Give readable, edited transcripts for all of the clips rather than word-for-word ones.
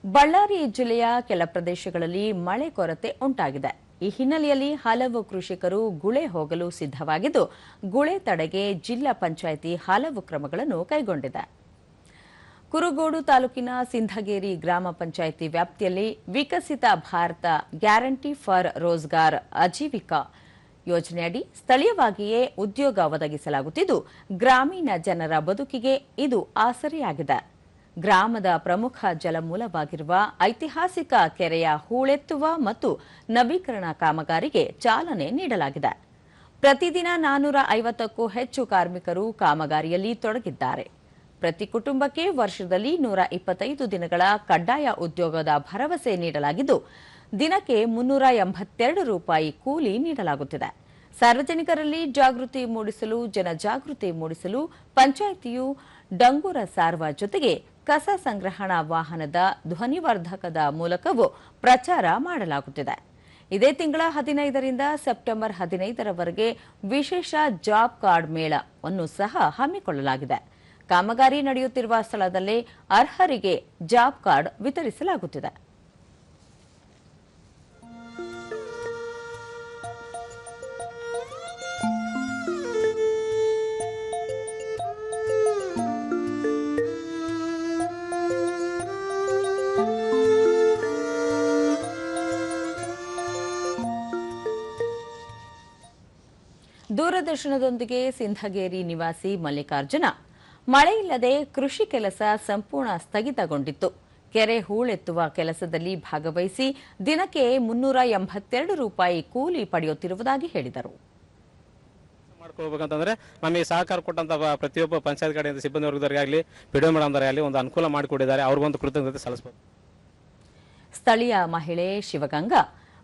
ಬಳ್ಳಾರಿ ಜಿಲ್ಲೆಯ ಕೆಲ ಪ್ರದೇಶಗಳಲ್ಲಿ ಮಳೆ ಕೊರತೆ ಉಂಟಾಗಿದೆ. ಈ ಹಿನ್ನೆಲೆಯಲ್ಲಿ ಹಲವು ಕೃಷಿಕರು ಗುಳೆ ಹೋಗಲು ಸಿದ್ಧವಾಗಿದ್ದು, ಗುಳೆ ತಡೆಗೆ ಜಿಲ್ಲಾ ಪಂಚಾಯಿತಿ ಹಲವು ಕ್ರಮಗಳನ್ನು ಕೈಗೊಂಡಿದೆ. ಕುರುಗೋಡು ತಾಲೂಕಿನ ಸಿಂಧಗೇರಿ ಗ್ರಾಮ ಪಂಚಾಯಿತಿ ವ್ಯಾಪ್ತಿಯಲ್ಲಿ ವಿಕಸಿತ ಭಾರತ ಗ್ಯಾರಂಟಿ ಫಾರ್ ರೋಜ್ಗಾರ್ ಆಜೀವಿಕಾ ಯೋಜನೆಯಡಿ ಸ್ಥಳೀಯವಾಗಿಯೇ ಉದ್ಯೋಗ ಒದಗಿಸಲಾಗುತ್ತಿದ್ದು, ಗ್ರಾಮೀಣ ಜನರ ಬದುಕಿಗೆ ಇದು ಆಸರೆಯಾಗಿದೆ. ಗ್ರಾಮದ ಪ್ರಮುಖ ಜಲಮೂಲವಾಗಿರುವ ಐತಿಹಾಸಿಕ ಕೆರೆಯ ಹೂಳೆತ್ತುವ ಮತ್ತು ನವೀಕರಣ ಕಾಮಗಾರಿಗೆ ಚಾಲನೆ ನೀಡಲಾಗಿದೆ. ಪ್ರತಿದಿನ 450ಕ್ಕೂ ಹೆಚ್ಚು ಕಾರ್ಮಿಕರು ಕಾಮಗಾರಿಯಲ್ಲಿ ತೊಡಗಿದ್ದಾರೆ. ಪ್ರತಿ ಕುಟುಂಬಕ್ಕೆ ವರ್ಷದಲ್ಲಿ 125 ದಿನಗಳ ಕಡ್ಡಾಯ ಉದ್ಯೋಗದ ಭರವಸೆ ನೀಡಲಾಗಿದ್ದು, ದಿನಕ್ಕೆ 382 ರೂಪಾಯಿ ಕೂಲಿ ನೀಡಲಾಗುತ್ತಿದೆ. ಸಾರ್ವಜನಿಕರಲ್ಲಿ ಜಾಗೃತಿ ಮೂಡಿಸಲು ಜನಜಾಗೃತಿ ಮೂಡಿಸಲು ಪಂಚಾಯಿತಿಯು ಡಂಗೂರ ಸಾರುವ ಜೊತೆಗೆ ಕಸ ಸಂಗ್ರಹಣಾ ವಾಹನದ ಧ್ವನಿವರ್ಧಕದ ಮೂಲಕವೂ ಪ್ರಚಾರ ಮಾಡಲಾಗುತ್ತಿದೆ. ಇದೇ ತಿಂಗಳ 15ರಿಂದ ಸೆಪ್ಟೆಂಬರ್ 15ರವರೆಗೆ ವಿಶೇಷ ಜಾಬ್ ಕಾರ್ಡ್ ಮೇಳವನ್ನು ಸಹ ಹಮ್ಮಿಕೊಳ್ಳಲಾಗಿದೆ. ಕಾಮಗಾರಿ ನಡೆಯುತ್ತಿರುವ ಸ್ಥಳದಲ್ಲೇ ಅರ್ಹರಿಗೆ ಜಾಬ್ ಕಾರ್ಡ್ ವಿತರಿಸಲಾಗುತ್ತಿದೆ. ದೂರದರ್ಶನದೊಂದಿಗೆ ಸಿಂಧಗೇರಿ ನಿವಾಸಿ ಮಲ್ಲಿಕಾರ್ಜುನ, ಮಳೆಯಿಲ್ಲದೆ ಕೃಷಿ ಕೆಲಸ ಸಂಪೂರ್ಣ ಸ್ಥಗಿತಗೊಂಡಿತ್ತು. ಕೆರೆ ಹೂಳೆತ್ತುವ ಕೆಲಸದಲ್ಲಿ ಭಾಗವಹಿಸಿ ದಿನಕ್ಕೆ 382 ರೂಪಾಯಿ ಕೂಲಿ ಪಡೆಯುತ್ತಿರುವುದಾಗಿ ಹೇಳಿದರು. ಮಾಡ್ಕೊಳ್ಬೇಕಂತಂದ್ರೆ ನಮಗೆ ಸಹಕಾರ ಕೊಟ್ಟಂತ ಪ್ರತಿಯೊಬ್ಬ ಪಂಚಾಯತ್ ಕಡೆಯಿಂದ ಸಿಬ್ಬಂದಿ ವರ್ಗದವರಿಗಾಗಲಿ ಪಿಡಿಒ ಮೇಡಮ್ದವರಾಗಲಿ ಒಂದು ಅನುಕೂಲ ಮಾಡಿಕೊಟ್ಟಿದ್ದಾರೆ. ಅವ್ರಿಗೊಂದು ಕೃತಜ್ಞತೆ ಸಲ್ಲಿಸಬೇಕು. ಸ್ಥಳೀಯ ಮಹಿಳೆ ಶಿವಗಂಗಾ,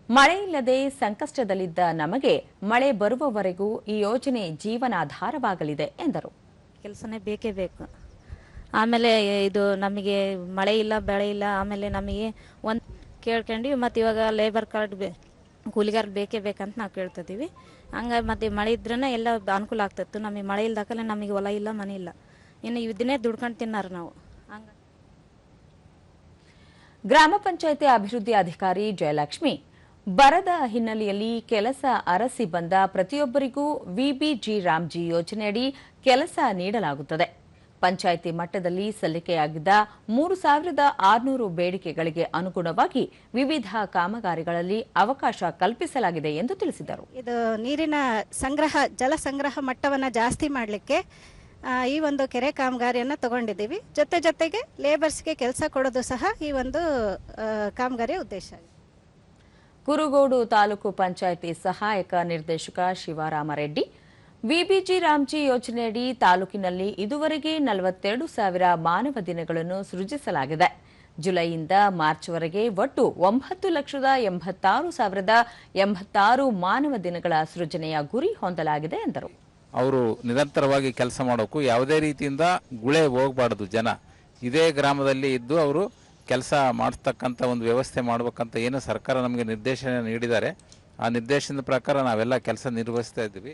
ಮಳೆಯಿಲ್ಲದೆ ಸಂಕಷ್ಟದಲ್ಲಿದ್ದ ನಮಗೆ ಮಳೆ ಬರುವವರೆಗೂ ಈ ಯೋಜನೆ ಜೀವನಾಧಾರವಾಗಲಿದೆ ಎಂದರು. ಕೆಲಸನೇ ಬೇಕೇ ಬೇಕು. ಆಮೇಲೆ ಇದು ನಮಗೆ ಮಳೆ ಇಲ್ಲ ಬೆಳೆ ಇಲ್ಲ, ಆಮೇಲೆ ನಮಗೆ ಒಂದು ಕೇಳ್ಕೊಂಡ್ವಿ. ಮತ್ತು ಇವಾಗ ಲೇಬರ್ ಕಾರ್ಡ್ ಕೂಲಿಗಾರ ಬೇಕೇ ಬೇಕಂತ ನಾವು ಕೇಳ್ತಿದ್ದೀವಿ. ಹಂಗಾಗಿ ಮತ್ತು ಮಳೆ ಇದ್ರೇ ಎಲ್ಲ ಅನುಕೂಲ ಆಗ್ತಿತ್ತು. ನಮಗೆ ಮಳೆ ಇಲ್ದಾಕಲೆ ನಮಗೆ ಹೊಲ ಇಲ್ಲ ಮನೆ ಇಲ್ಲ, ಇನ್ನು ಇದನ್ನೇ ದುಡ್ಕೊಂಡು ತಿನ್ನಾರ ನಾವು. ಹಂಗ ಗ್ರಾಮ ಪಂಚಾಯಿತಿ ಅಭಿವೃದ್ಧಿ ಅಧಿಕಾರಿ ಜಯಲಕ್ಷ್ಮಿ, ಬರದ ಹಿನ್ನೆಲೆಯಲ್ಲಿ ಕೆಲಸ ಅರಸಿ ಬಂದ ಪ್ರತಿಯೊಬ್ಬರಿಗೂ ವಿಬಿಜಿ ರಾಮ್ಜಿ ಯೋಜನೆಯಡಿ ಕೆಲಸ ನೀಡಲಾಗುತ್ತದೆ. ಪಂಚಾಯಿತಿ ಮಟ್ಟದಲ್ಲಿ ಸಲ್ಲಿಕೆಯಾಗಿದ್ದ 3600 ಬೇಡಿಕೆಗಳಿಗೆ ಅನುಗುಣವಾಗಿ ವಿವಿಧ ಕಾಮಗಾರಿಗಳಲ್ಲಿ ಅವಕಾಶ ಕಲ್ಪಿಸಲಾಗಿದೆ ಎಂದು ತಿಳಿಸಿದರು. ಇದು ನೀರಿನ ಸಂಗ್ರಹ, ಜಲ ಸಂಗ್ರಹ ಮಟ್ಟವನ್ನು ಜಾಸ್ತಿ ಮಾಡಲಿಕ್ಕೆ ಈ ಒಂದು ಕೆರೆ ಕಾಮಗಾರಿಯನ್ನು ತಗೊಂಡಿದ್ದೀವಿ. ಜೊತೆಗೆ ಲೇಬರ್ಸ್ಗೆ ಕೆಲಸ ಕೊಡೋದು ಸಹ ಈ ಒಂದು ಕಾಮಗಾರಿಯ ಉದ್ದೇಶ. ಕುರುಗೋಡು ತಾಲೂಕು ಪಂಚಾಯಿತಿ ಸಹಾಯಕ ನಿರ್ದೇಶಕ ಶಿವರಾಮರೆಡ್ಡಿ, ವಿಬಿಜಿ ರಾಮ್ಜಿ ಯೋಜನೆಯಡಿ ತಾಲೂಕಿನಲ್ಲಿ ಇದುವರೆಗೆ 42,000 ಮಾನವ ದಿನಗಳನ್ನು ಸೃಜಿಸಲಾಗಿದೆ. ಜುಲೈಯಿಂದ ಮಾರ್ಚ್ವರೆಗೆ ಒಟ್ಟು 9,86,086 ಮಾನವ ದಿನಗಳ ಸೃಜನೆಯ ಗುರಿ ಹೊಂದಲಾಗಿದೆ ಎಂದರು. ಅವರು ನಿರಂತರವಾಗಿ ಕೆಲಸ ಮಾಡೋಕ್ಕೂ ಯಾವುದೇ ರೀತಿಯಿಂದ ಗುಳೆ ಹೋಗಬಾರದು. ಜನ ಇದೇ ಗ್ರಾಮದಲ್ಲಿ ಇದ್ದು ಅವರು ಕೆಲಸ ಮಾಡತಕ್ಕಂಥ ಒಂದು ವ್ಯವಸ್ಥೆ ಮಾಡಬೇಕಂತ ಏನು ಸರ್ಕಾರ ನಮಗೆ ನಿರ್ದೇಶನ ನೀಡಿದ್ದಾರೆ, ಆ ನಿರ್ದೇಶನದ ಪ್ರಕಾರ ನಾವೆಲ್ಲ ಕೆಲಸ ನಿರ್ವಹಿಸ್ತಾ ಇದ್ದೀವಿ.